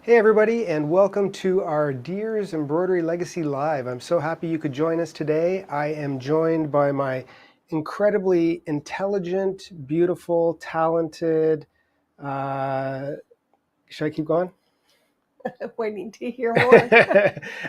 Hey everybody, and welcome to our Deers Embroidery Legacy Live. I'm so happy you could join us today. I am joined by my incredibly intelligent, beautiful, talented, should I keep going? Waiting to hear more.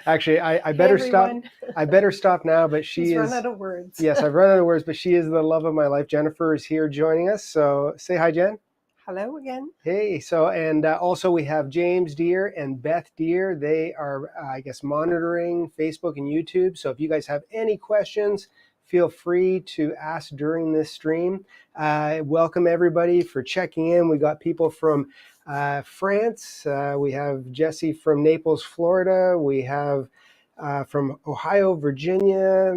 Actually, I Hey, better stop. everyone. I better stop now, but He's run out of words. yes, I've run out of words, but she is the love of my life. Jennifer is here joining us. So say hi, Jen. Hello again. Hey, so and also we have James Deer and Beth Deer. They are, I guess, monitoring Facebook and YouTube. So if you guys have any questions, feel free to ask during this stream. Welcome everybody for checking in. We got people from France. We have Jesse from Naples, Florida. We have from Ohio, Virginia,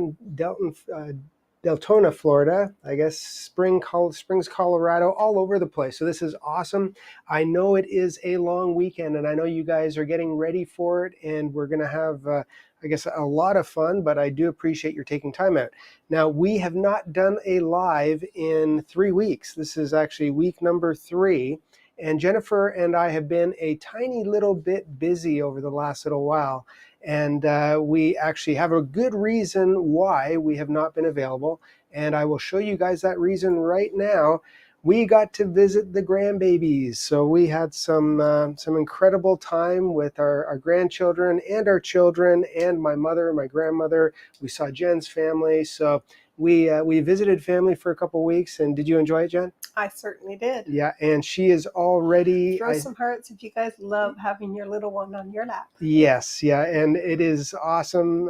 Deltona, Florida, I guess Springs, Colorado, all over the place. So this is awesome. I know it is a long weekend, and I know you guys are getting ready for it, and we're going to have, I guess, a lot of fun, but I do appreciate your taking time out. Now, we have not done a live in 3 weeks. This is actually week number 3, and Jennifer and I have been a tiny little bit busy over the last little while. And we actually have a good reason why we have not been available. And I will show you guys that reason right now. We got to visit the grandbabies. So we had some incredible time with our grandchildren and our children and my mother and my grandmother. We saw Jen's family. So we visited family for a couple of weeks. And did you enjoy it, Jen? I certainly did. Yeah, and she is already... Throw some hearts if you guys love having your little one on your lap. Yes, yeah, and it is awesome.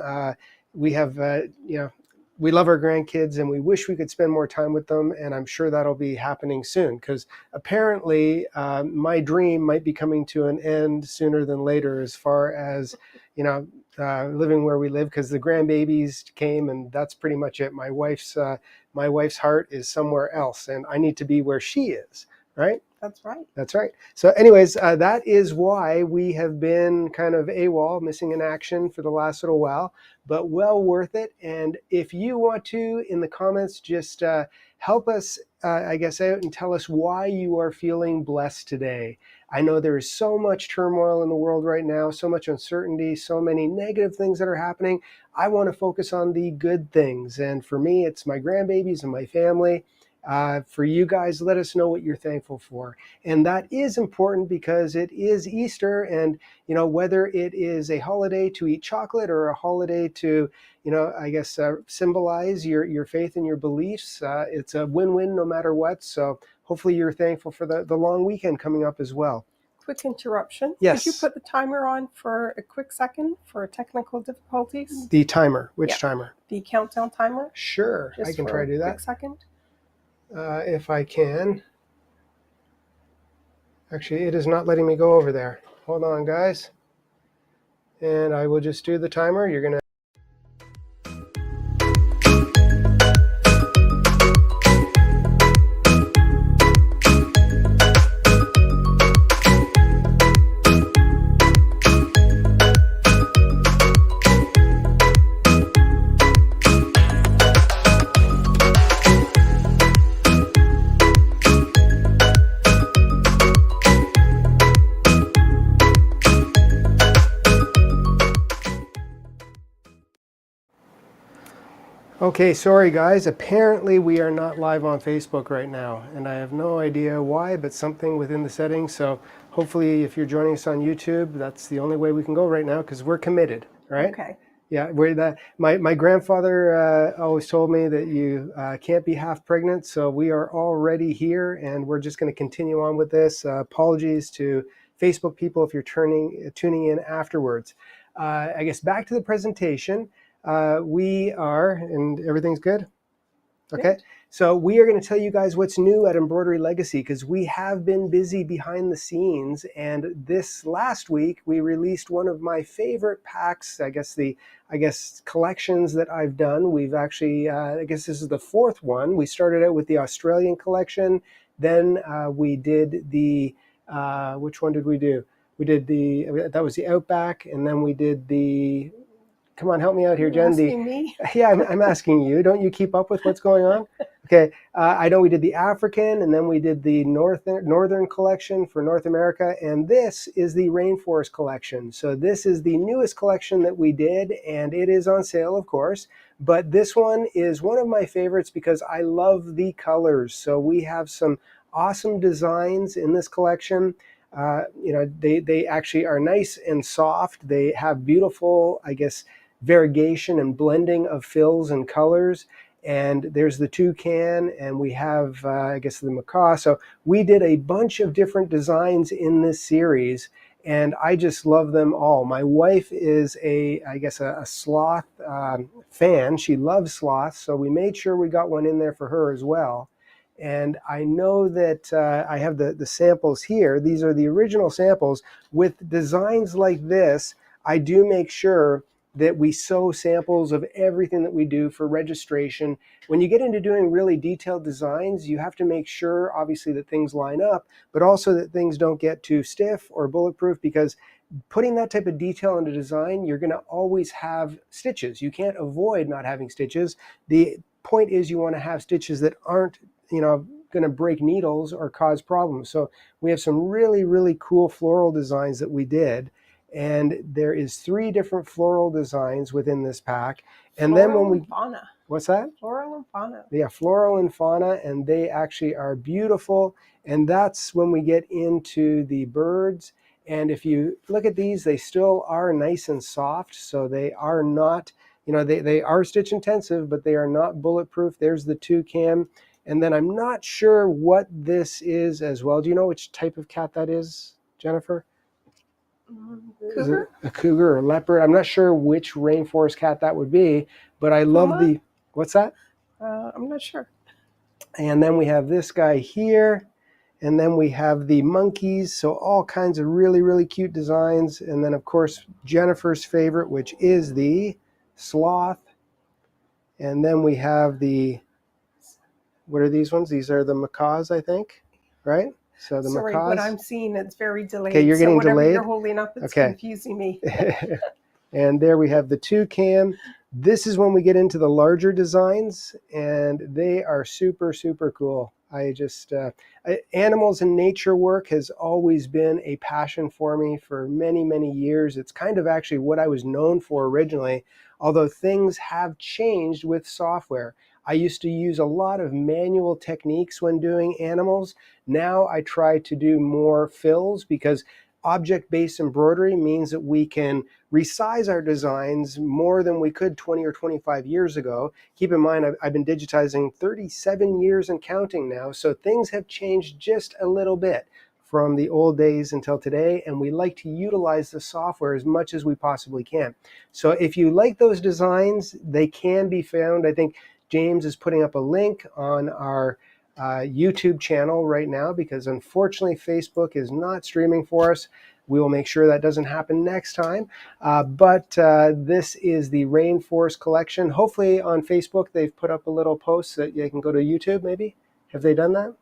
We have, we love our grandkids, and we wish we could spend more time with them, and I'm sure that'll be happening soon, because apparently my dream might be coming to an end sooner than later as far as, living where we live, because the grandbabies came, and that's pretty much it. My wife's heart is somewhere else, and I need to be where she is, right? That's right. That's right. So anyways, that is why we have been kind of AWOL, missing in action for the last little while, but well worth it. And if you want to, in the comments, just help us, I guess, out and tell us why you are feeling blessed today. I know there is so much turmoil in the world right now, so much uncertainty, so many negative things that are happening. I want to focus on the good things. And for me, it's my grandbabies and my family. For you guys, let us know what you're thankful for. And that is important because it is Easter, and whether it is a holiday to eat chocolate or a holiday to I guess symbolize your faith and your beliefs, it's a win-win no matter what. So hopefully you're thankful for the long weekend coming up as well. Quick interruption. Yes. Could you put the timer on for a quick second for technical difficulties? The timer. Which timer? The countdown timer. Sure, I can try to do that. Quick second. If I can. Actually, it is not letting me go over there. Hold on, guys. And I will just do the timer. You're going to... Okay, sorry guys, apparently we are not live on Facebook right now, and I have no idea why, but something within the settings. So hopefully if you're joining us on YouTube, that's the only way we can go right now, because we're committed, right? Okay. Yeah, my grandfather always told me that you can't be half pregnant, so we are already here, and we're just going to continue on with this. Apologies to Facebook people if you're tuning in afterwards. I guess back to the presentation. We are, and everything's good? Okay, so we are going to tell you guys what's new at Embroidery Legacy, because we have been busy behind the scenes, and this last week we released one of my favorite packs, I guess collections that I've done. We've actually, I guess this is the 4th one. We started out with the Australian collection, then we did the, which one did we do? We did that was the Outback, and then we did the come on, help me out here, You're Jen. asking me? Yeah, I'm asking you. Don't you keep up with what's going on? Okay, I know we did the African, and then we did the Northern collection for North America, and this is the Rainforest collection. So this is the newest collection that we did, and it is on sale, of course. But this one is one of my favorites because I love the colors. So we have some awesome designs in this collection. They actually are nice and soft. They have beautiful, I guess, variegation and blending of fills and colors. And there's the toucan, and we have, I guess, the macaw. So we did a bunch of different designs in this series, and I just love them all. My wife is I guess, a sloth fan. She loves sloths, so we made sure we got one in there for her as well. And I know that I have the samples here. These are the original samples. With designs like this, I do make sure that we sew samples of everything that we do for registration. When you get into doing really detailed designs, you have to make sure, obviously, that things line up, but also that things don't get too stiff or bulletproof, because putting that type of detail into design, you're going to always have stitches. You can't avoid not having stitches. The point is you want to have stitches that aren't, going to break needles or cause problems. So we have some really, really cool floral designs that we did. And there is 3 different floral designs within this pack. And then when we... and fauna. What's that? Floral and fauna. Yeah, floral and fauna, and they actually are beautiful. And that's when we get into the birds. And if you look at these, they still are nice and soft. So they are not, they are stitch intensive, but they are not bulletproof. There's the toucan. And then I'm not sure what this is as well. Do you know which type of cat that is, Jennifer? Cougar? Is it a cougar or leopard? I'm not sure which rainforest cat that would be, but I love the... What's that? I'm not sure. And then we have this guy here. And then we have the monkeys. So all kinds of really, really cute designs. And then, of course, Jennifer's favorite, which is the sloth. And then we have the... What are these ones? These are the macaws, I think, right? So the Sorry, macaws. what I'm seeing, it's very delayed. Okay, you're getting so whatever delayed? you're holding up, it's confusing me. And there we have the toucan. This is when we get into the larger designs, and they are super, super cool. Animals and nature work has always been a passion for me for many, many years. It's kind of actually what I was known for originally, although things have changed with software. I used to use a lot of manual techniques when doing animals. Now I try to do more fills, because object-based embroidery means that we can resize our designs more than we could 20 or 25 years ago. Keep in mind, I've been digitizing 37 years and counting now, so things have changed just a little bit from the old days until today, and we like to utilize the software as much as we possibly can. So if you like those designs, they can be found. I think James is putting up a link on our YouTube channel right now, because unfortunately Facebook is not streaming for us. We will make sure that doesn't happen next time. But this is the Rainforest collection. Hopefully on Facebook they've put up a little post that you can go to YouTube maybe. Have they done that?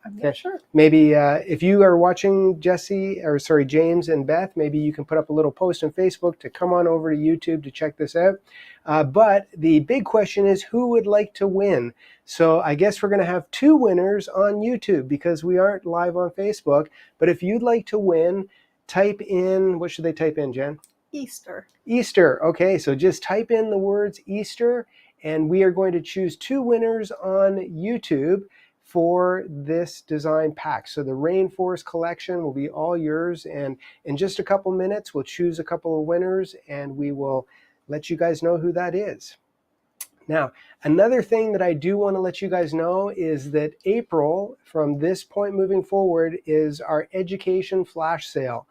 I'm not sure. Maybe if you are watching James and Beth, maybe you can put up a little post on Facebook to come on over to YouTube to check this out. But the big question is, who would like to win? So I guess we're going to have 2 winners on YouTube, because we aren't live on Facebook. But if you'd like to win, type in, what should they type in, Jen? Easter. Easter. Okay, so just type in the words Easter, and we are going to choose 2 winners on YouTube for this design pack. So the Rainforest collection will be all yours, and in just a couple minutes we'll choose a couple of winners, and we will let you guys know who that is. Now, another thing that I do want to let you guys know is that April, from this point moving forward, is our education flash sale.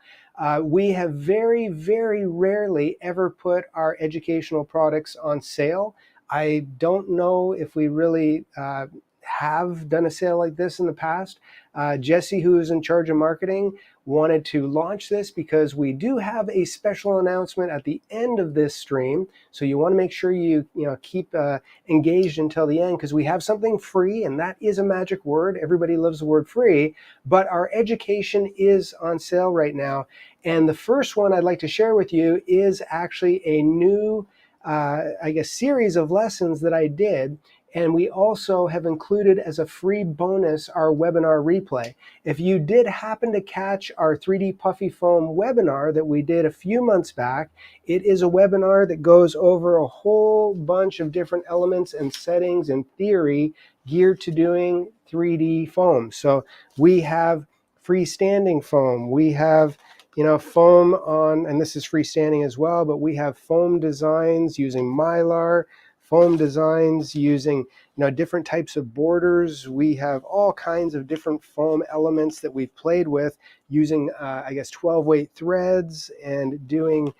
We have very, very rarely ever put our educational products on sale. I don't know if we really have done a sale like this in the past. Jesse, who is in charge of marketing, wanted to launch this because we do have a special announcement at the end of this stream. So you want to make sure you keep engaged until the end, because we have something free, and that is a magic word. Everybody loves the word free, but our education is on sale right now. And the first one I'd like to share with you is actually a new I guess, series of lessons that I did. And we also have included as a free bonus our webinar replay. If you did happen to catch our 3D Puffy Foam webinar that we did a few months back, it is a webinar that goes over a whole bunch of different elements and settings and theory geared to doing 3D foam. So we have freestanding foam, we have foam on, and this is freestanding as well, but we have foam designs using Mylar, foam designs using different types of borders. We have all kinds of different foam elements that we've played with using, I guess, 12-weight threads and doing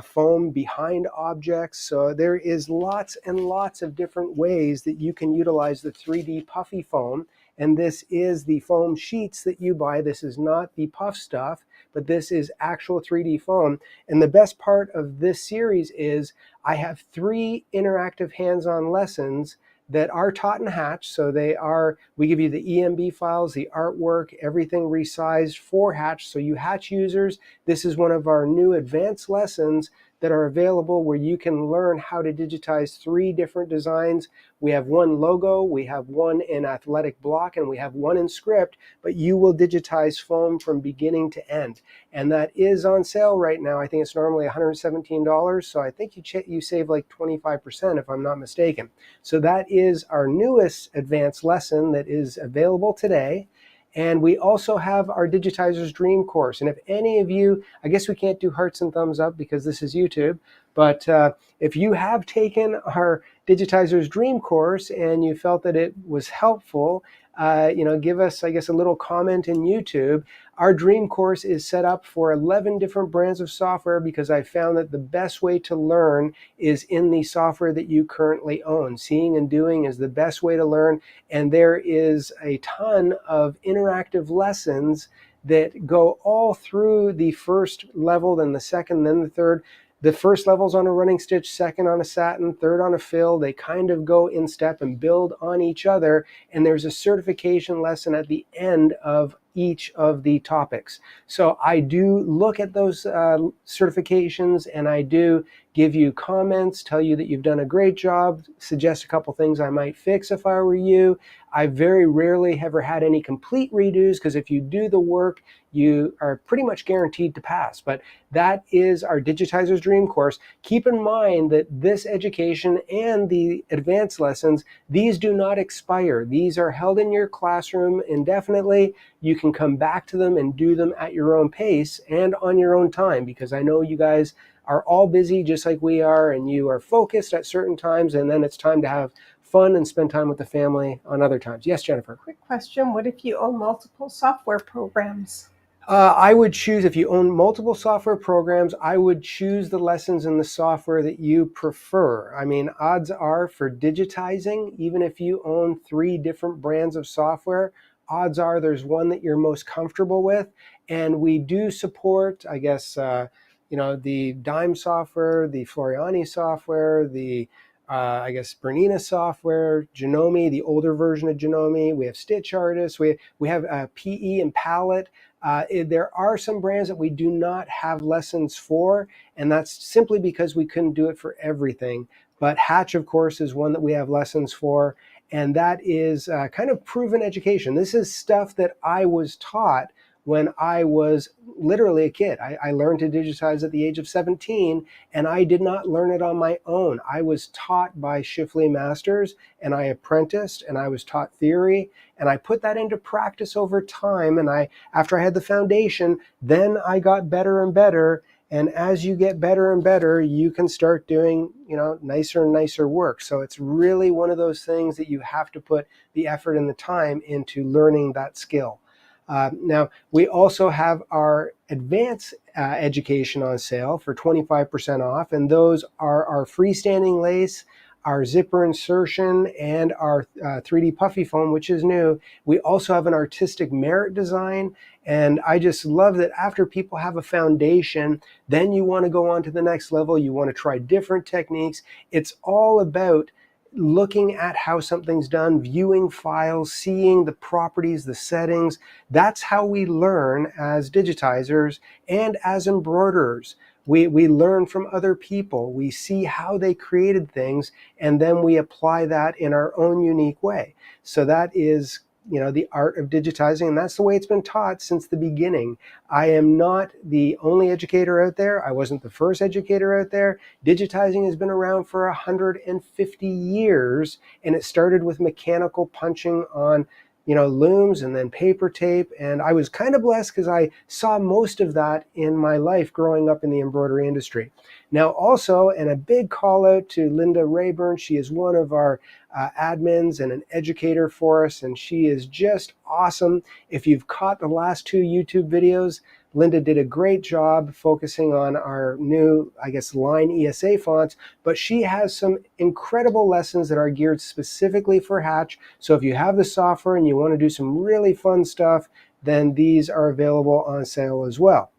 foam behind objects. So there is lots and lots of different ways that you can utilize the 3D Puffy foam. And this is the foam sheets that you buy. This is not the puff stuff, but this is actual 3D foam. And the best part of this series is I have 3 interactive hands-on lessons that are taught in Hatch. So we give you the EMB files, the artwork, everything resized for Hatch. So you Hatch users, this is one of our new advanced lessons that are available where you can learn how to digitize 3 different designs. We have one logo, we have one in athletic block, and we have one in script, but you will digitize foam from beginning to end. And that is on sale right now. I think it's normally $117, so I think you save like 25% if I'm not mistaken. So that is our newest advanced lesson that is available today. And we also have our Digitizer's Dream course. And if any of you, I guess we can't do hearts and thumbs up because this is YouTube, but if you have taken our Digitizer's Dream course and you felt that it was helpful, give us, I guess, a little comment in YouTube. Our Dream course is set up for 11 different brands of software because I found that the best way to learn is in the software that you currently own. Seeing and doing is the best way to learn, and there is a ton of interactive lessons that go all through the first level, then the second, then the third. The first level's on a running stitch, second on a satin, third on a fill. They kind of go in step and build on each other. And there's a certification lesson at the end of each of the topics. So I do look at those certifications, and I do give you comments, tell you that you've done a great job, suggest a couple things I might fix if I were you. I very rarely ever had any complete redos because if you do the work, you are pretty much guaranteed to pass. But that is our Digitizer's Dream course. Keep in mind that this education and the advanced lessons, these do not expire. These are held in your classroom indefinitely. You can come back to them and do them at your own pace and on your own time, because I know you guys are all busy just like we are, and you are focused at certain times, and then it's time to have fun and spend time with the family on other times. Yes, Jennifer? Quick question. What if you own multiple software programs? I would choose, if you own multiple software programs, I would choose the lessons in the software that you prefer. I mean, odds are for digitizing, even if you own 3 different brands of software, odds are there's one that you're most comfortable with. And we do support, I guess, the Dime software, the Floriani software, the I guess Bernina software, Janome, the older version of Janome. We have Stitch Artist. We have PE and Palette. There are some brands that we do not have lessons for, and that's simply because we couldn't do it for everything. But Hatch, of course, is one that we have lessons for, and that is kind of proven education. This is stuff that I was taught when I was literally a kid. I learned to digitize at the age of 17, and I did not learn it on my own. I was taught by Shifley Masters, and I apprenticed, and I was taught theory, and I put that into practice over time. And after I had the foundation, then I got better and better. And as you get better and better, you can start doing, nicer and nicer work. So it's really one of those things that you have to put the effort and the time into learning that skill. Now, we also have our advanced education on sale for 25% off, and those are our freestanding lace, our zipper insertion, and our 3D Puffy foam, which is new. We also have an artistic merit design, and I just love that after people have a foundation, then you want to go on to the next level. You want to try different techniques. It's all about looking at how something's done, viewing files, seeing the properties, the settings. That's how we learn as digitizers and as embroiderers. We learn from other people. We see how they created things, and then we apply that in our own unique way. So that is, the art of digitizing, and that's the way it's been taught since the beginning. I am not the only educator out there. I wasn't the first educator out there. Digitizing has been around for 150 years, and it started with mechanical punching on looms and then paper tape. And I was kind of blessed because I saw most of that in my life growing up in the embroidery industry. Now also, and a big call out to Linda Rayburn, she is one of our admins and an educator for us, and she is just awesome. If you've caught the last 2 YouTube videos, Linda did a great job focusing on our new, line ESA fonts, but she has some incredible lessons that are geared specifically for Hatch. So if you have the software and you want to do some really fun stuff, then these are available on sale as well.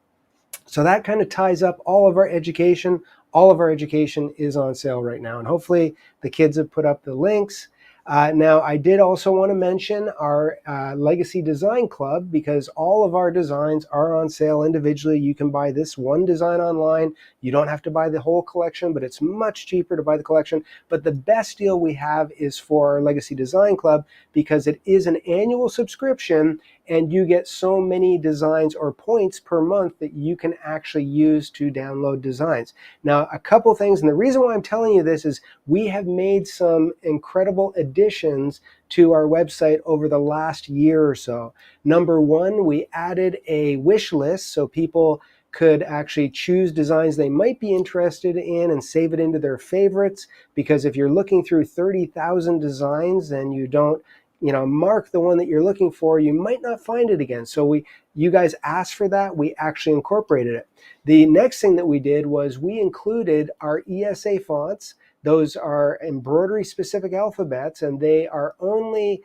So that kind of ties up all of our education. All of our education is on sale right now, and hopefully the kids have put up the links. Now, I did also want to mention our Legacy Design Club, because all of our designs are on sale individually. You can buy this one design online. You don't have to buy the whole collection, but it's much cheaper to buy the collection. But the best deal we have is for our Legacy Design Club, because it is an annual subscription, and you get so many designs or points per month that you can actually use to download designs. Now, a couple things, and the reason why I'm telling you this is we have made some incredible additions to our website over the last year or so. Number one, we added a wish list so people could actually choose designs they might be interested in and save it into their favorites, because if you're looking through 30,000 designs and you don't mark the one that you're looking for, you might not find it again. So you guys asked for that. We actually incorporated it. The next thing that we did was we included our ESA fonts. Those are embroidery specific alphabets, and they are only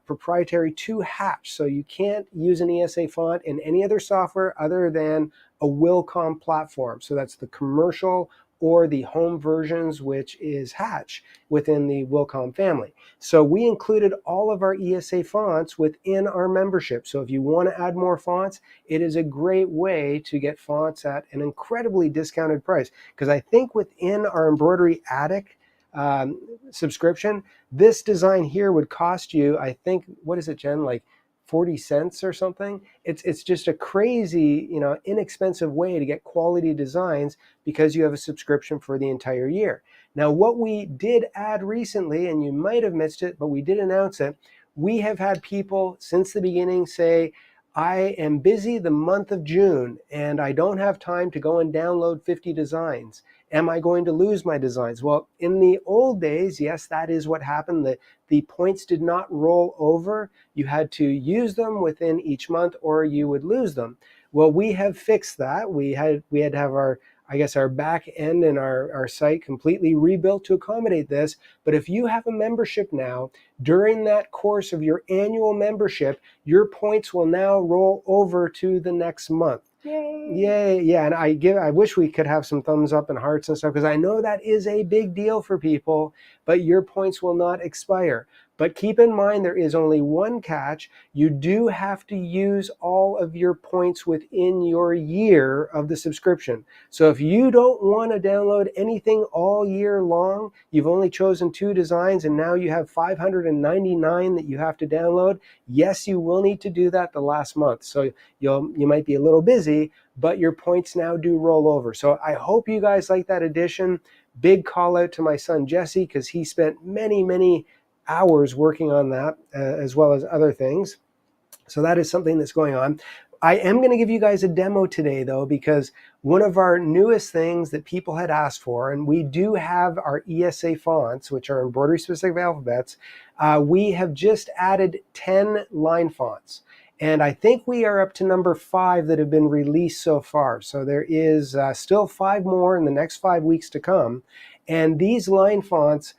proprietary to Hatch. So you can't use an ESA font in any other software other than a Wilcom platform. So that's the commercial or the home versions, which is Hatch within the Wilcom family. So we included all of our ESA fonts within our membership. So if you want to add more fonts, it is a great way to get fonts at an incredibly discounted price. Because I think within our Embroidery Attic subscription, this design here would cost you, I think, what is it, Jen, like 40 cents or something? It's just a crazy, inexpensive way to get quality designs because you have a subscription for the entire year. Now, what we did add recently, and you might have missed it, but we did announce it, we have had people since the beginning say, I am busy the month of June and I don't have time to go and download 50 designs. Am I going to lose my designs? Well, in the old days, yes, that is what happened. The points did not roll over. You had to use them within each month or you would lose them. Well, we have fixed that. We had to have our back end and our site completely rebuilt to accommodate this. But if you have a membership now, during that course of your annual membership, your points will now roll over to the next month. Yay! Yay! Yeah, and I wish we could have some thumbs up and hearts and stuff, because I know that is a big deal for people, but your points will not expire. But keep in mind, there is only one catch. You do have to use all of your points within your year of the subscription. So if you don't want to download anything all year long, you've only chosen 2 designs and now you have 599 that you have to download, yes, you will need to do that the last month. So you might be a little busy, but your points now do roll over. So I hope you guys like that addition. Big call out to my son Jesse, because he spent many hours working on that, as well as other things. So that is something that's going on. I am going to give you guys a demo today, though, because one of our newest things that people had asked for, and we do have our ESA fonts, which are embroidery specific alphabets, we have just added 10 line fonts. And I think we are up to number 5 that have been released so far. So there is still 5 more in the next 5 weeks to come. And these line fonts,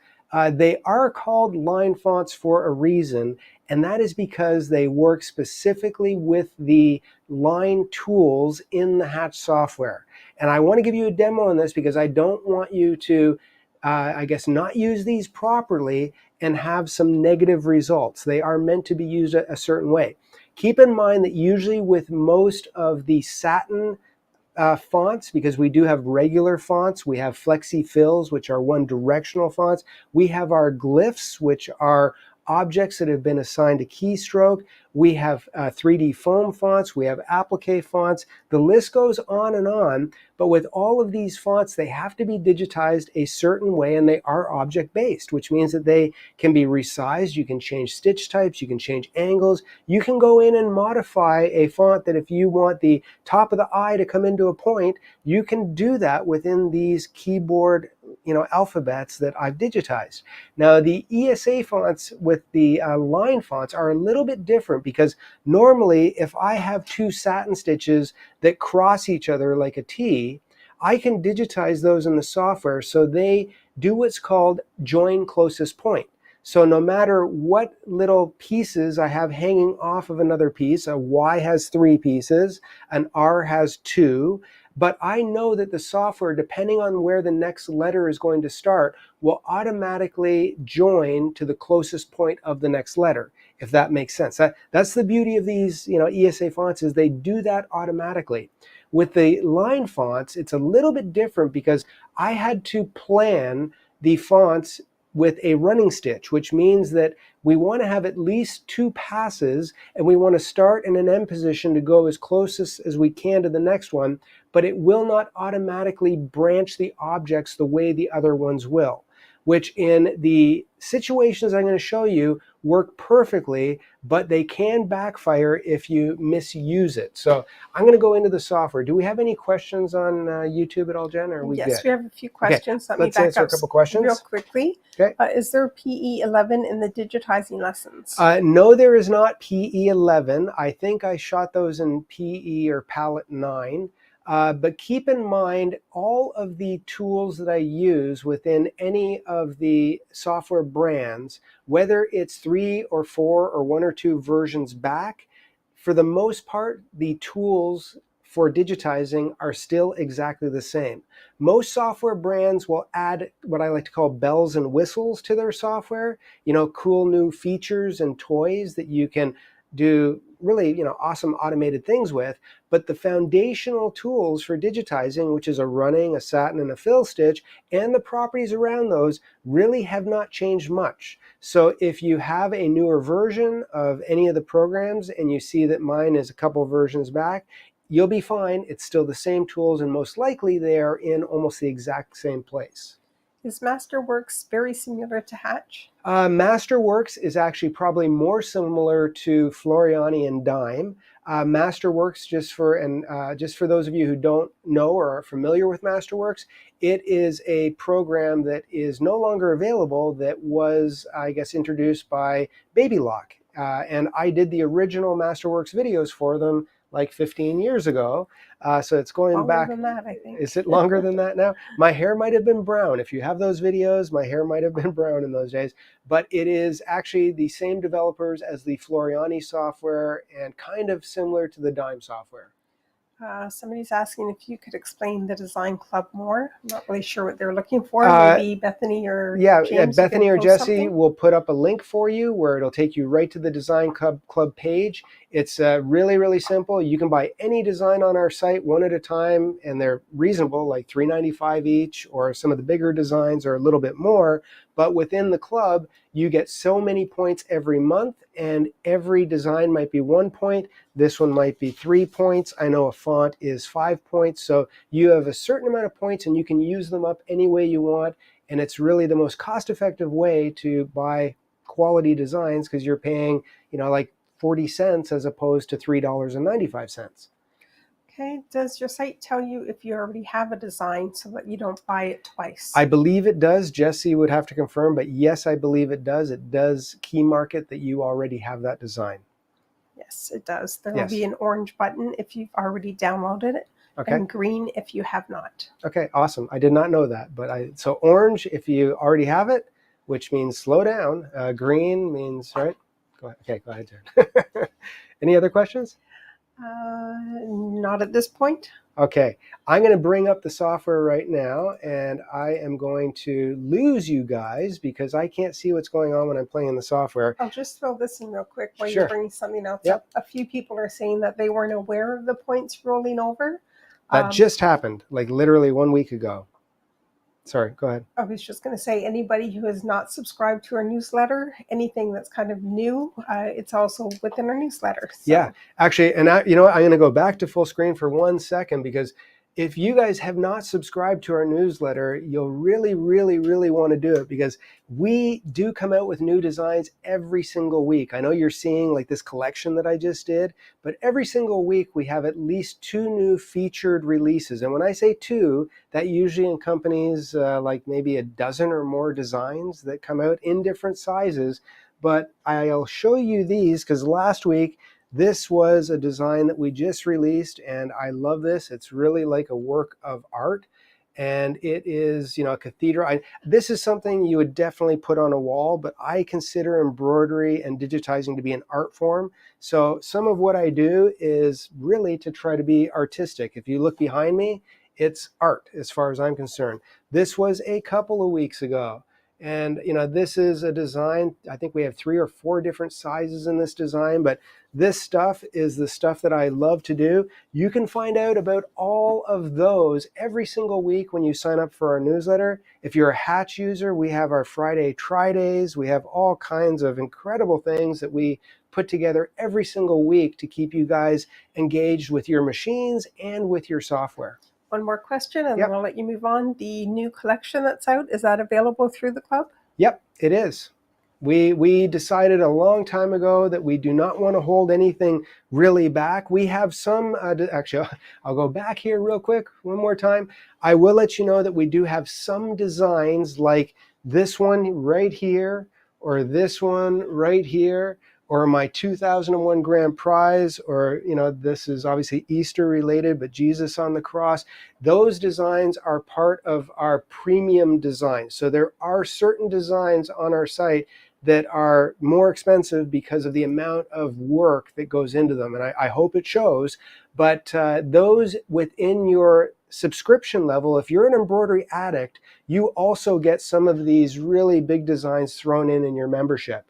they are called line fonts for a reason, and that is because they work specifically with the line tools in the Hatch software. And I want to give you a demo on this because I don't want you to, not use these properly and have some negative results. They are meant to be used a certain way. Keep in mind that usually with most of the satin fonts, because we do have regular fonts. We have flexi fills, which are one directional fonts. We have our glyphs, which are objects that have been assigned a keystroke. We have 3D foam fonts. We have applique fonts. The list goes on and on. But with all of these fonts, they have to be digitized a certain way, and they are object-based, which means that they can be resized. You can change stitch types. You can change angles. You can go in and modify a font that if you want the top of the eye to come into a point, you can do that within these keyboard alphabets that I've digitized. Now, the ESA fonts with the line fonts are a little bit different, because normally if I have two satin stitches that cross each other like a T, I can digitize those in the software so they do what's called join closest point. So no matter what little pieces I have hanging off of another piece, a Y has 3 pieces, an R has 2, but I know that the software, depending on where the next letter is going to start, will automatically join to the closest point of the next letter, if that makes sense. That's the beauty of these ESA fonts, is they do that automatically. With the line fonts, it's a little bit different, because I had to plan the fonts with a running stitch, which means that we want to have at least 2 passes, and we want to start in an end position to go as close as we can to the next one, but it will not automatically branch the objects the way the other ones will, which in the situations I'm going to show you work perfectly, but they can backfire if you misuse it. So I'm going to go into the software. Do we have any questions on YouTube at all, Jen, or are we Yes, good? we have a few questions. Okay, Let me let's back answer up a couple questions. real quickly. Okay. Is there PE 11 in the digitizing lessons? No, there is not PE 11. I think I shot those in PE or Palette 9. But keep in mind, all of the tools that I use within any of the software brands, whether it's 3 or 4 or 1 or 2 versions back, for the most part, the tools for digitizing are still exactly the same. Most software brands will add what I like to call bells and whistles to their software, cool new features and toys that you can do really, awesome automated things with. But the foundational tools for digitizing, which is a running, a satin, and a fill stitch, and the properties around those, really have not changed much. So if you have a newer version of any of the programs and you see that mine is a couple versions back, you'll be fine. It's still the same tools, and most likely they are in almost the exact same place. Is Masterworks very similar to Hatch? Masterworks is actually probably more similar to Floriani and Dime. Masterworks, just for those of you who don't know or are familiar with Masterworks, it is a program that is no longer available, that was, I guess, introduced by Babylock. And I did the original Masterworks videos for them like 15 years ago. So it's going Longer back. than that, I think. Is it longer than that now? My hair might have been brown. If you have those videos, my hair might have been brown in those days. But it is actually the same developers as the Floriani software, and kind of similar to the Dime software. Somebody's asking if you could explain the design club more. I'm not really sure what they're looking for. Maybe Bethany or James, Bethany or Jesse something? will put up a link for you where it'll take you right to the design club page. It's really, really simple. You can buy any design on our site one at a time, and they're reasonable, like $3.95 each, or some of the bigger designs are a little bit more. But within the club, you get so many points every month, and every design might be 1 point. This one might be 3 points. I know a font is 5 points. So you have a certain amount of points, and you can use them up any way you want. And it's really the most cost-effective way to buy quality designs, because you're paying, like 40 cents as opposed to $3.95. Okay. Does your site tell you if you already have a design so that you don't buy it twice? I believe it does. Jesse would have to confirm, but yes, I believe it does. It does key market that you already have that design. Yes, it does. There will be an orange button if you've already downloaded it, and green if you have not. Okay, awesome. I did not know that. But so orange if you already have it, which means slow down. Green means, right? Go ahead. Okay, go ahead, Jen. Any other questions? Not at this point. Okay, I'm going to bring up the software right now, and I am going to lose you guys because I can't see what's going on when I'm playing the software. I'll just throw this in real quick while you're bringing something else up. A few people are saying that they weren't aware of the points rolling over. That just happened, like literally 1 week ago. Sorry, go ahead. I was just going to say, anybody who is not subscribed to our newsletter, anything that's kind of new, it's also within our newsletter. So. Yeah, actually, and you know what, I'm going to go back to full screen for 1 second, because if you guys have not subscribed to our newsletter, you'll really, really, really want to do it, because we do come out with new designs every single week. I know you're seeing like this collection that I just did, but every single week we have at least 2 new featured releases. And when I say 2, that usually accompanies like maybe a dozen or more designs that come out in different sizes. But I'll show you these because last week, this was a design that we just released, and I love this. It's really like a work of art, and it is, you know, a cathedral. This is something you would definitely put on a wall, but I consider embroidery and digitizing to be an art form. So some of what I do is really to try to be artistic. If you look behind me, it's art as far as I'm concerned. This was a couple of weeks ago. And, you know, this is a design, I think we have 3 or 4 different sizes in this design, but this stuff is the stuff that I love to do. You can find out about all of those every single week when you sign up for our newsletter. If you're a Hatch user, we have our Friday Try-Days. We have all kinds of incredible things that we put together every single week to keep you guys engaged with your machines and with your software. One more question, and then I'll let you move on. The new collection that's out, is that available through the club? Yep, it is. We decided a long time ago that we do not want to hold anything really back. We have some, actually, I'll go back here real quick one more time. I will let you know that we do have some designs like this one right here, or this one right here, or my 2001 grand prize, or, you know, this is obviously Easter related, but Jesus on the cross. Those designs are part of our premium design. So there are certain designs on our site that are more expensive because of the amount of work that goes into them. And I hope it shows. But those within your subscription level, if you're an embroidery addict, you also get some of these really big designs thrown in your membership.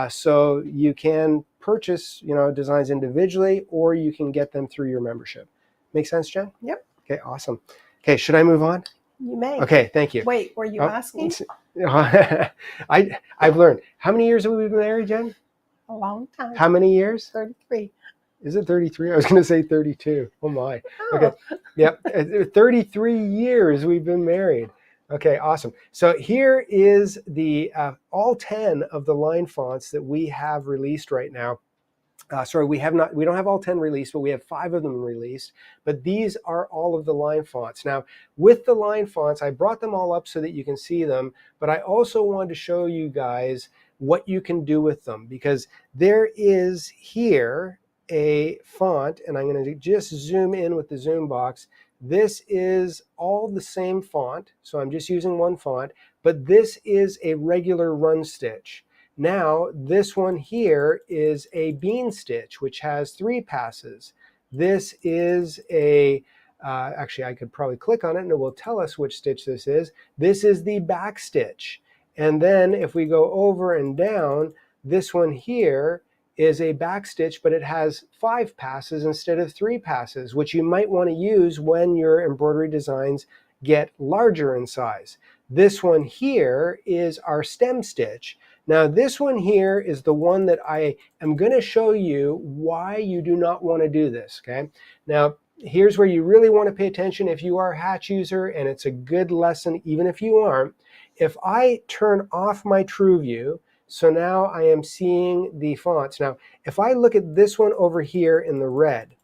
So you can purchase, you know, designs individually, or you can get them through your membership. Make sense, Jen? Yep. Okay, awesome. Okay, should I move on? You may. Okay, thank you. Wait, were you asking? I've learned. How many years have we been married, Jen? A long time. How many years? 33. Is it 33? I was going to say 32. Oh my. Oh. Okay. Yep. 33 years we've been married. Okay, awesome. So here is the all 10 of the line fonts that we have released right now. Sorry, we don't have all 10 released, but we have 5 of them released. But these are all of the line fonts. Now, with the line fonts, I brought them all up so that you can see them, but I also wanted to show you guys what you can do with them, because there is here a font, and I'm going to just zoom in with the zoom box. This is all the same font, so I'm just using one font, but this is a regular run stitch. Now, this one here is a bean stitch, which has 3 passes. This is a, actually I could probably click on it and it will tell us which stitch this is. This is the back stitch. And then if we go over and down, this one here is a back stitch, but it has 5 passes instead of 3 passes, which you might want to use when your embroidery designs get larger in size. This one here is our stem stitch. Now this one here is the one that I am going to show you why you do not want to do this, okay? Now here's where you really want to pay attention if you are a Hatch user, and it's a good lesson even if you aren't. If I turn off my True View, so now I am seeing the fonts. Now if I look at this one over here in the red,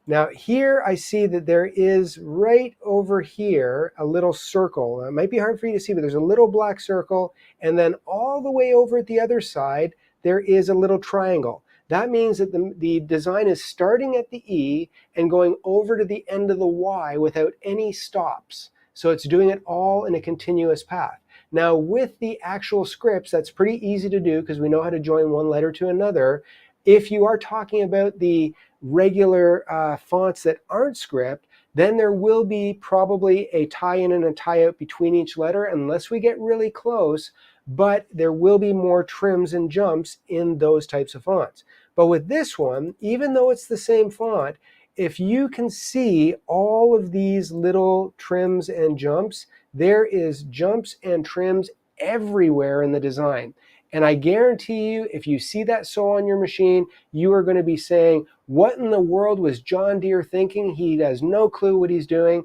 now here I see that there is right over here a little circle. It might be hard for you to see, but there's a little black circle, and then all the way over at the other side there is a little triangle. That means that the design is starting at the E and going over to the end of the Y without any stops. So it's doing it all in a continuous path. Now with the actual scripts, that's pretty easy to do because we know how to join one letter to another. If you are talking about the regular fonts that aren't script, then there will be probably a tie-in and a tie-out between each letter unless we get really close, but there will be more trims and jumps in those types of fonts. But with this one, even though it's the same font, if you can see all of these little trims and jumps, there is jumps and trims everywhere in the design. And I guarantee you, if you see that sew on your machine, you are going to be saying, what in the world was John Deere thinking? He has no clue what he's doing.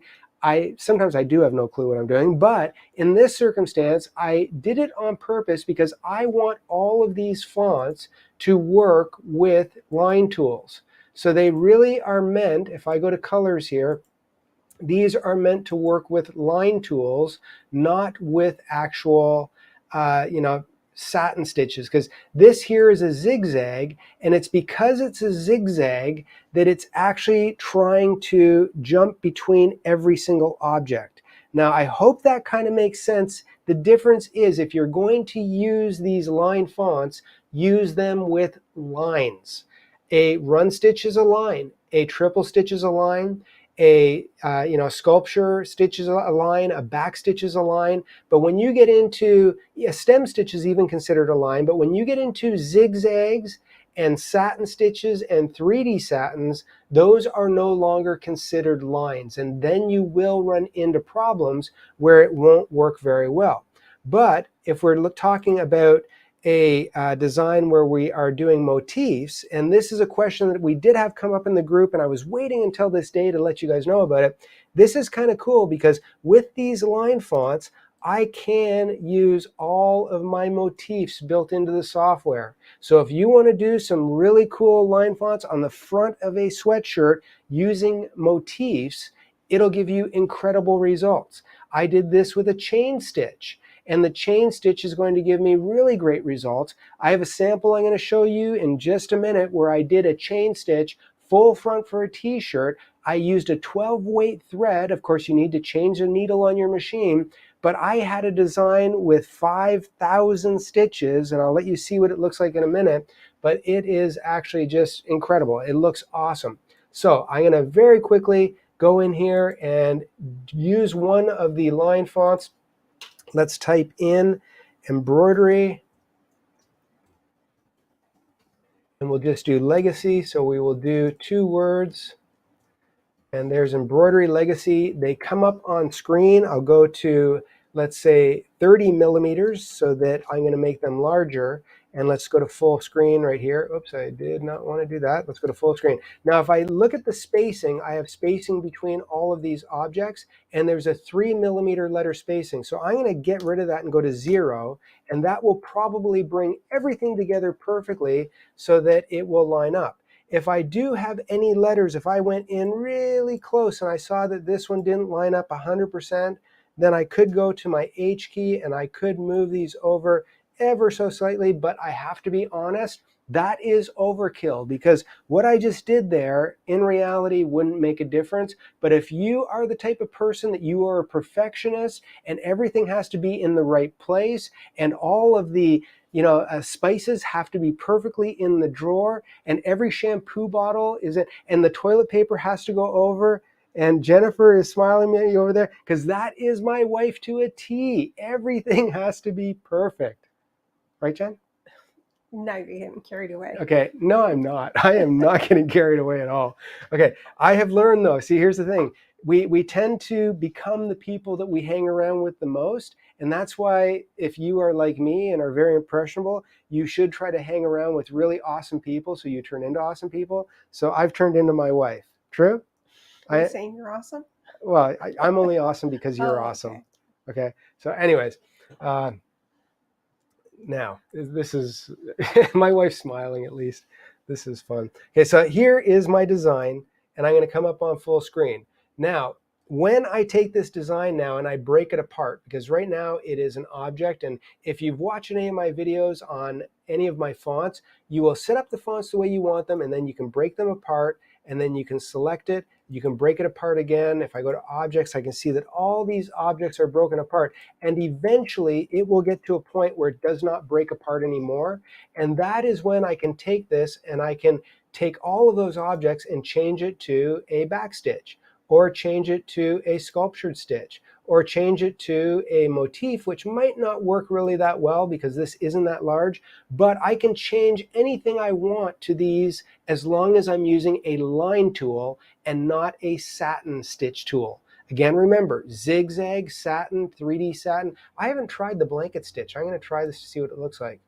Sometimes I do have no clue what I'm doing, but in this circumstance, I did it on purpose because I want all of these fonts to work with line tools. So they really are meant, if I go to colors here, these are meant to work with line tools, not with actual, satin stitches, because this here is a zigzag, and it's because it's a zigzag that it's actually trying to jump between every single object. Now, I hope that kind of makes sense. The difference is if you're going to use these line fonts, use them with lines. A run stitch is a line, a triple stitch is a line, a sculpture stitch is a line, a back stitch is a line. But when you get into, a stem stitch is even considered a line, but when you get into zigzags and satin stitches and 3D satins, those are no longer considered lines. And then you will run into problems where it won't work very well. But if we're talking about a design where we are doing motifs, and this is a question that we did have come up in the group, and I was waiting until this day to let you guys know about it. This is kind of cool because with these line fonts, I can use all of my motifs built into the software. So if you want to do some really cool line fonts on the front of a sweatshirt using motifs, it'll give you incredible results. I did this with a chain stitch, and the chain stitch is going to give me really great results. I have a sample I'm going to show you in just a minute where I did a chain stitch full front for a t-shirt. I used a 12 weight thread. Of course, you need to change the needle on your machine, but I had a design with 5,000 stitches, and I'll let you see what it looks like in a minute, but it is actually just incredible. It looks awesome. So I'm going to very quickly go in here and use one of the line fonts. Let's type in embroidery, and we'll just do legacy. So we will do 2 words, and there's embroidery legacy. They come up on screen. I'll go to, let's say, 30 millimeters so that I'm going to make them larger. And let's go to full screen right here. Oops, I did not want to do that. Let's go to full screen. Now, if I look at the spacing, I have spacing between all of these objects, and there's a 3 millimeter letter spacing. So I'm going to get rid of that and go to 0, and that will probably bring everything together perfectly so that it will line up. If I do have any letters, if I went in really close and I saw that this one didn't line up 100%, then I could go to my H key and I could move these over ever so slightly, but I have to be honest, that is overkill, because what I just did there in reality wouldn't make a difference. But if you are the type of person that you are a perfectionist and everything has to be in the right place, and all of the spices have to be perfectly in the drawer, and every shampoo bottle is it, and the toilet paper has to go over. And Jennifer is smiling at you over there because that is my wife to a T. Everything has to be perfect. Right, Jen? Now you're getting carried away. Okay, no, I'm not. I am not getting carried away at all. Okay, I have learned though. See, here's the thing. We tend to become the people that we hang around with the most. And that's why if you are like me and are very impressionable, you should try to hang around with really awesome people so you turn into awesome people. So I've turned into my wife. True? Are you saying you're awesome? Well, I'm only awesome because you're awesome. Okay, so anyways. Now, this is, my wife's smiling at least. This is fun. Okay, so here is my design, and I'm going to come up on full screen. Now, when I take this design now and I break it apart, because right now it is an object, and if you've watched any of my videos on any of my fonts, you will set up the fonts the way you want them, and then you can break them apart, and then you can select it. You can break it apart again. If I go to objects, I can see that all these objects are broken apart, and eventually it will get to a point where it does not break apart anymore. And that is when I can take this and I can take all of those objects and change it to a backstitch. or change it to a sculptured stitch, or change it to a motif, which might not work really that well because this isn't that large, but I can change anything I want to these as long as I'm using a line tool and not a satin stitch tool. Again, remember, zigzag, satin, 3D satin. I haven't tried the blanket stitch. I'm going to try this to see what it looks like.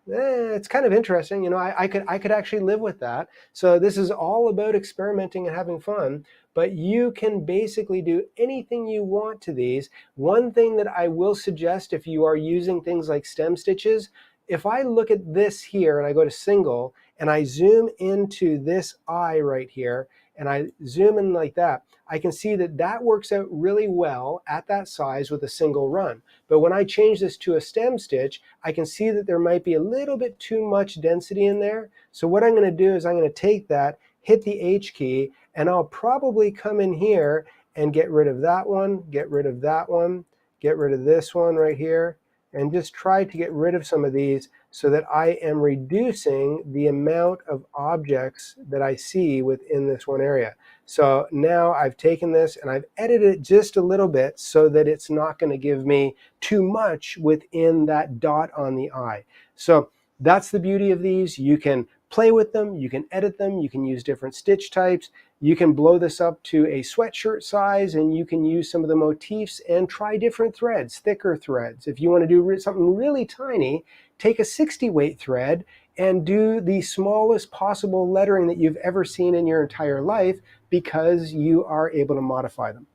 It's kind of interesting. You know, I could actually live with that. So this is all about experimenting and having fun, but you can basically do anything you want to these. One thing that I will suggest if you are using things like stem stitches, if I look at this here and I go to single and I zoom into this eye right here and I zoom in like that, I can see that that works out really well at that size with a single run. But when I change this to a stem stitch, I can see that there might be a little bit too much density in there. So what I'm going to do is I'm going to take that, hit the H key, and I'll probably come in here and get rid of that one, get rid of that one, get rid of this one right here, and just try to get rid of some of these so that I am reducing the amount of objects that I see within this one area. So now I've taken this and I've edited it just a little bit so that it's not going to give me too much within that dot on the eye. So that's the beauty of these. You can play with them, you can edit them, you can use different stitch types, you can blow this up to a sweatshirt size, and you can use some of the motifs and try different threads, thicker threads. If you want to do something really tiny, take a 60 weight thread and do the smallest possible lettering that you've ever seen in your entire life because you are able to modify them.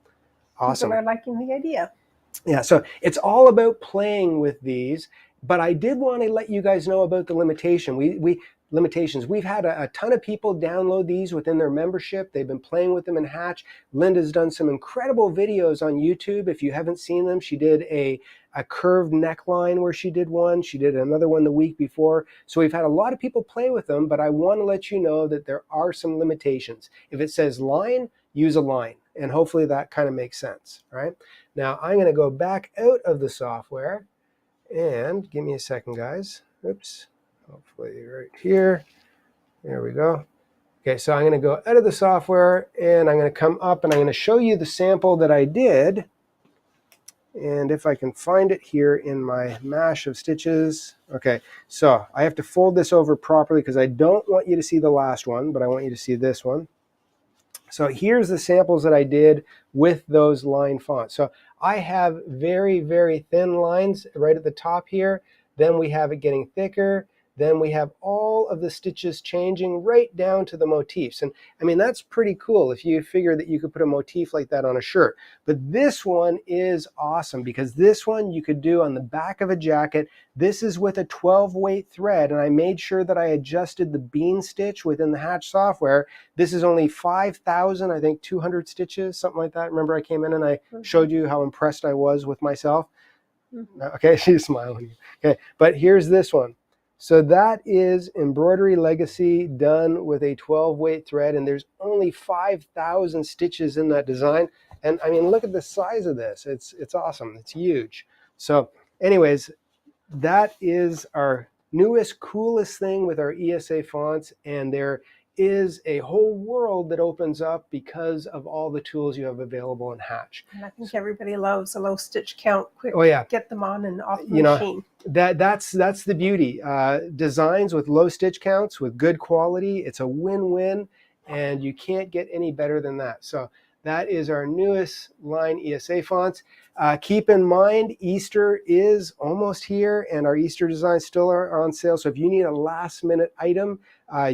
Awesome. People are liking the idea. Yeah, so it's all about playing with these, but I did want to let you guys know about the limitations. We've had a ton of people download these within their membership. They've been playing with them in Hatch. Linda's done some incredible videos on YouTube. If you haven't seen them, she did a curved neckline where she did one. She did another one the week before. So we've had a lot of people play with them, but I want to let you know that there are some limitations. If it says line, use a line, and hopefully that kind of makes sense, right? Now I'm going to go back out of the software, and give me a second, guys. Oops. Hopefully right here. There we go. Okay, so I'm going to go out of the software, and I'm going to come up, and I'm going to show you the sample that I did. And if I can find it here in my mash of stitches. Okay, so I have to fold this over properly because I don't want you to see the last one, but I want you to see this one. So here's the samples that I did with those line fonts. So I have very, very thin lines right at the top here. Then we have it getting thicker. Then we have all of the stitches changing right down to the motifs. And I mean, that's pretty cool if you figure that you could put a motif like that on a shirt. But this one is awesome because this one you could do on the back of a jacket. This is with a 12 weight thread, and I made sure that I adjusted the bean stitch within the Hatch software. This is only 5,000, I think 200 stitches, something like that. Remember I came in and I showed you how impressed I was with myself? Okay, she's smiling. Okay, but here's this one. So that is Embroidery Legacy done with a 12 weight thread, and there's only 5,000 stitches in that design. And I mean, look at the size of this. It's awesome. It's huge. So anyways, that is our newest, coolest thing with our ESA fonts, and there is a whole world that opens up because of all the tools you have available in Hatch. And I think everybody loves a low stitch count. Quick, oh yeah, get them on and off the machine. That's the beauty. Designs with low stitch counts, with good quality, it's a win-win, and you can't get any better than that. So that is our newest line ESA fonts. Keep in mind, Easter is almost here, and our Easter designs still are on sale. So if you need a last-minute item,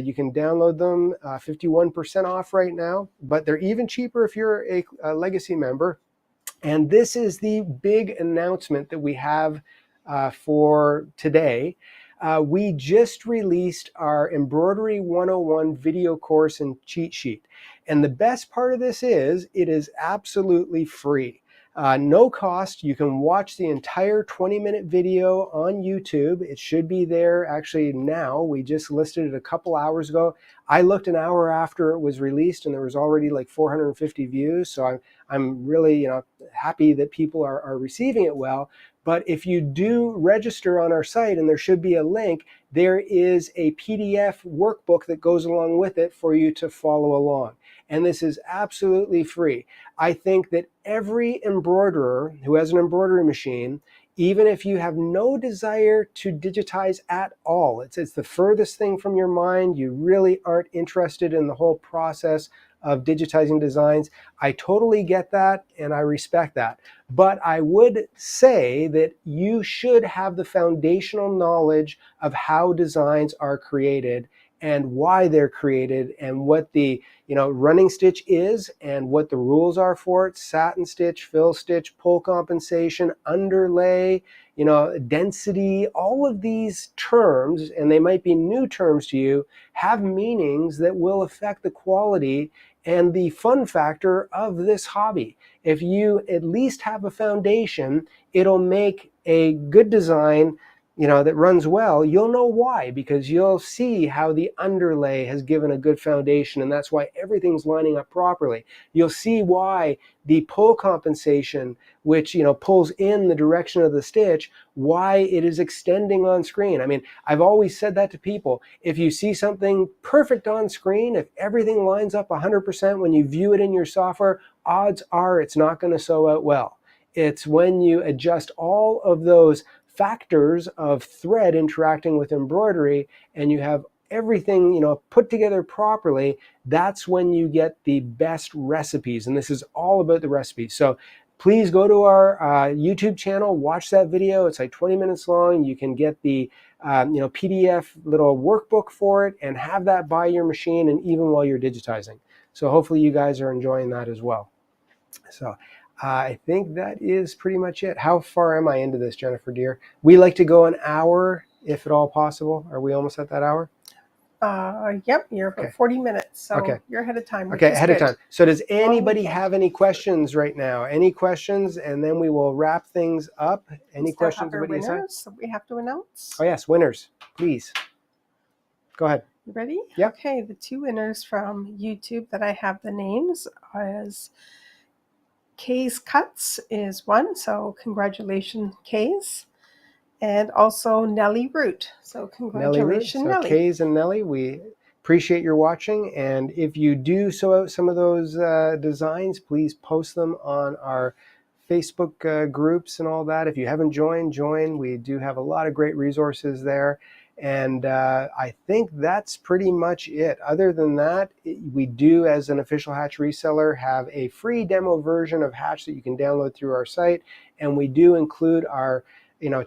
you can download them, 51% off right now. But they're even cheaper if you're a Legacy member. And this is the big announcement that we have for today. We just released our Embroidery 101 video course and cheat sheet. And the best part of this is it is absolutely free. No cost. You can watch the entire 20-minute video on YouTube. It should be there actually now. We just listed it a couple hours ago. I looked an hour after it was released, and there was already like 450 views. So I'm really happy that people are receiving it well. But if you do register on our site, and there should be a link, there is a PDF workbook that goes along with it for you to follow along. and this is absolutely free. I think that every embroiderer who has an embroidery machine, even if you have no desire to digitize at all, it's the furthest thing from your mind, you really aren't interested in the whole process of digitizing designs, I totally get that and I respect that. But I would say that you should have the foundational knowledge of how designs are created and why they're created and what the running stitch is and what the rules are for it: satin stitch, fill stitch, pull compensation, underlay, density. All of these terms, and they might be new terms to you, have meanings that will affect the quality and the fun factor of this hobby. If you at least have a foundation, it'll make a good design that runs well. You'll know why, because you'll see how the underlay has given a good foundation, and that's why everything's lining up properly. You'll see why the pull compensation, which pulls in the direction of the stitch, why it is extending on screen. I mean, I've always said that to people. If you see something perfect on screen, if everything lines up 100% when you view it in your software, odds are it's not going to sew out well. It's when you adjust all of those factors of thread interacting with embroidery and you have everything put together properly, that's when you get the best recipes. And this is all about the recipes. So please go to our YouTube channel, watch that video. It's like 20 minutes long. You can get the PDF little workbook for it and have that by your machine, and even while you're digitizing. So hopefully you guys are enjoying that as well. So I think that is pretty much it. How far am I into this, Jennifer dear? We like to go an hour, if at all possible. Are we almost at that hour? Yep, you're about 40 minutes, so you're ahead of time. Okay, ahead of time. So does anybody have any questions right now? Any questions? And then we will wrap things up. Any questions? Winners we have to announce? Oh yes, winners, please. Go ahead. You ready? Yeah. Okay, the two winners from YouTube that I have the names is Kay's Cuts is one, so congratulations, Kay's. And also Nellie Root. So congratulations, Nellie. So Kay's and Nellie, we appreciate your watching. And if you do sew out some of those designs, please post them on our Facebook groups and all that. If you haven't joined, join. We do have a lot of great resources there. And I think that's pretty much it. Other than that, we do, as an official Hatch reseller, have a free demo version of Hatch that you can download through our site. And we do include our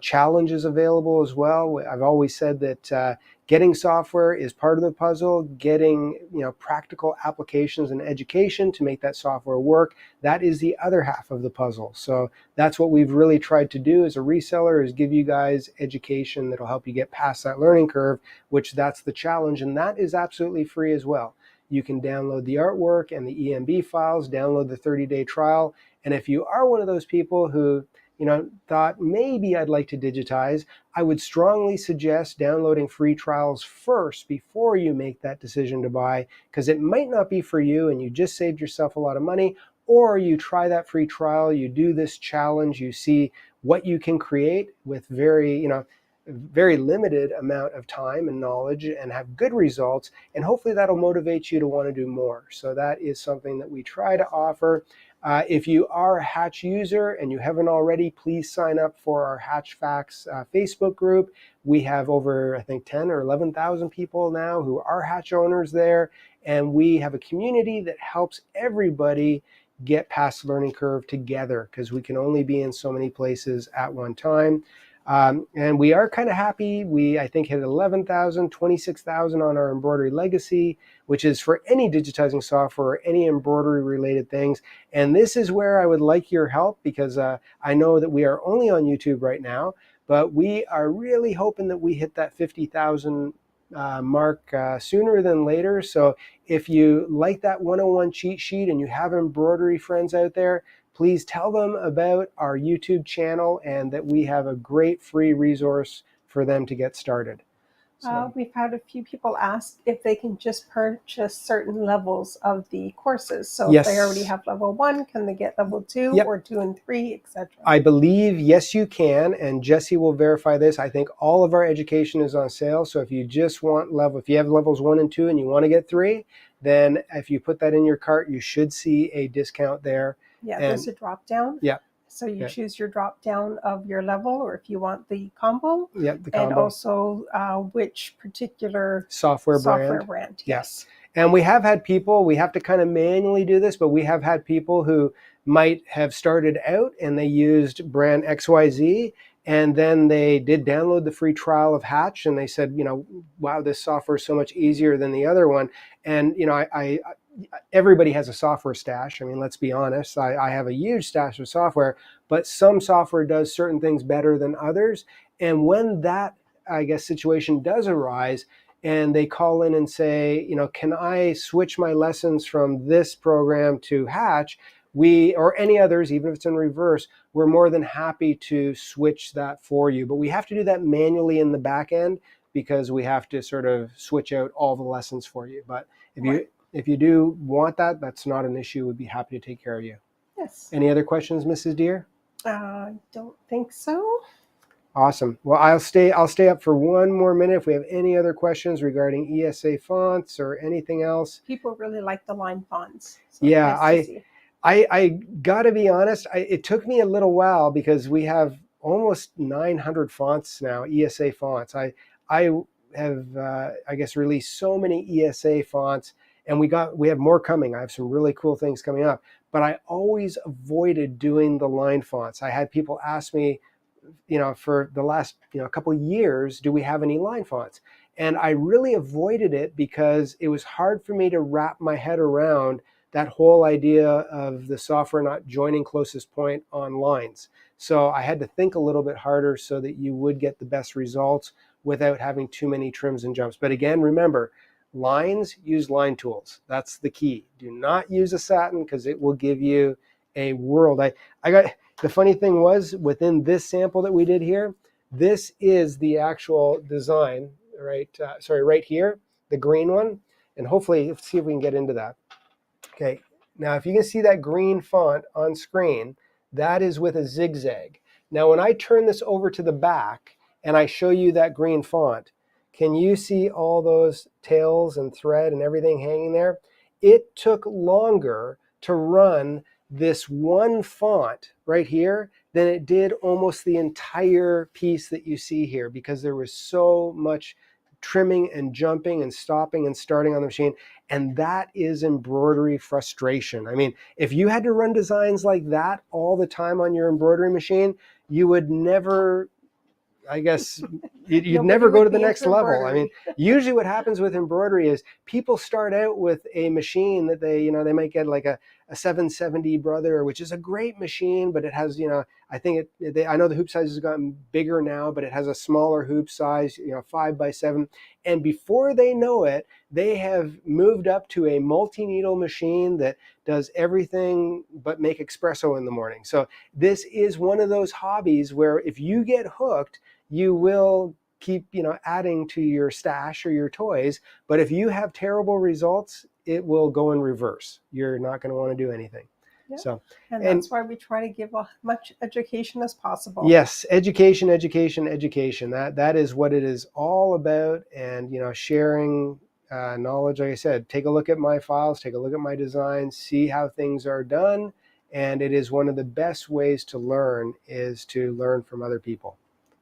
challenges available as well. I've always said that getting software is part of the puzzle. Getting practical applications and education to make that software work, that is the other half of the puzzle. So that's what we've really tried to do as a reseller, is give you guys education that'll help you get past that learning curve, which that's the challenge, and that is absolutely free as well. You can download the artwork and the EMB files, download the 30-day trial, and if you are one of those people who thought maybe I'd like to digitize, I would strongly suggest downloading free trials first before you make that decision to buy, because it might not be for you and you just saved yourself a lot of money. Or you try that free trial, you do this challenge, you see what you can create with very limited amount of time and knowledge, and have good results, and hopefully that'll motivate you to want to do more. So that is something that we try to offer. If you are a Hatch user and you haven't already, please sign up for our Hatch Facts Facebook group. We have over, I think, 10 or 11,000 people now who are Hatch owners there, and we have a community that helps everybody get past the learning curve together, because we can only be in so many places at one time. And we are kind of happy. We, I think, hit 11,000, 26,000 on our Embroidery Legacy, which is for any digitizing software or any embroidery related things. And this is where I would like your help, because I know that we are only on YouTube right now, but we are really hoping that we hit that 50,000 mark sooner than later. So if you like that 101 cheat sheet and you have embroidery friends out there, please tell them about our YouTube channel and that we have a great free resource for them to get started. So, we've had a few people ask if they can just purchase certain levels of the courses. So yes. If they already have level 1, can they get level 2 yep. or 2 and 3, etc.? I believe, yes, you can. And Jesse will verify this. I think all of our education is on sale. So if you just want if you have levels 1 and 2 and you want to get 3, then if you put that in your cart, you should see a discount there. Yeah, And there's a drop down. yeah, So you yeah, choose your drop down of your level, or if you want the combo, yeah, the and combo. also which particular Software software brand. brand. Yeah. Yes. And we have had people, we have to kind of manually do this, but we have had people who might have started out and they used brand XYZ, and then they did download the free trial of Hatch, and they said, wow, this software is so much easier than the other one. And everybody has a software stash. I mean, let's be honest. I have a huge stash of software, but some software does certain things better than others. And when that, I guess, situation does arise, and they call in and say, can I switch my lessons from this program to Hatch? Or any others, even if it's in reverse, we're more than happy to switch that for you. But we have to do that manually in the back end, because we have to sort of switch out all the lessons for you. But if you do want that, that's not an issue. We'd be happy to take care of you. Yes. Any other questions, Mrs. Deere? I don't think so. Awesome. Well, I'll stay up for one more minute if we have any other questions regarding ESA fonts or anything else. People really like the line fonts. So Yeah, nice to see. I got to be honest, it took me a little while because we have almost 900 fonts now, ESA fonts. I have, I guess, released so many ESA fonts, and we have more coming. I have some really cool things coming up, but I always avoided doing the line fonts. I had people ask me, for the last, couple of years, do we have any line fonts? And I really avoided it because it was hard for me to wrap my head around that whole idea of the software not joining closest point on lines. So I had to think a little bit harder so that you would get the best results without having too many trims and jumps. But again, remember, lines, use line tools. That's the key. Do not use a satin, because it will give you a world. The funny thing was, within this sample that we did here, this is the actual design, right? Right here, the green one. And hopefully, let's see if we can get into that. Okay, now if you can see that green font on screen, that is with a zigzag. Now when I turn this over to the back and I show you that green font, can you see all those tails and thread and everything hanging there? It took longer to run this one font right here than it did almost the entire piece that you see here, because there was so much trimming and jumping and stopping and starting on the machine. And that is embroidery frustration. I mean, if you had to run designs like that all the time on your embroidery machine, you would never, I guess, you'd never go to the next level. I mean, usually what happens with embroidery is people start out with a machine that they might get like a 770 Brother, which is a great machine, but it has, I think I know the hoop size has gotten bigger now, but it has a smaller hoop size, 5x7. And before they know it, they have moved up to a multi-needle machine that does everything but make espresso in the morning. So this is one of those hobbies where if you get hooked, you will keep adding to your stash or your toys. But if you have terrible results, it will go in reverse. You're not going to want to do anything. Yep. So, and that's why we try to give as much education as possible. Yes, education. That is what it is all about. And sharing knowledge. Like I said, take a look at my files, take a look at my designs, see how things are done. And it is one of the best ways to learn, is to learn from other people.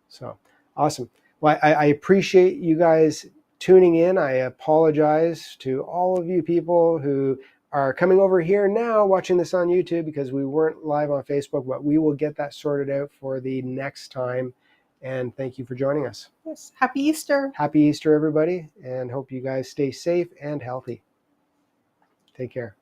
So awesome. Well, I appreciate you guys tuning in. I apologize to all of you people who are coming over here now watching this on YouTube, because we weren't live on Facebook, but we will get that sorted out for the next time. And thank you for joining us. Yes. Happy Easter. Happy Easter, everybody, and hope you guys stay safe and healthy. Take care.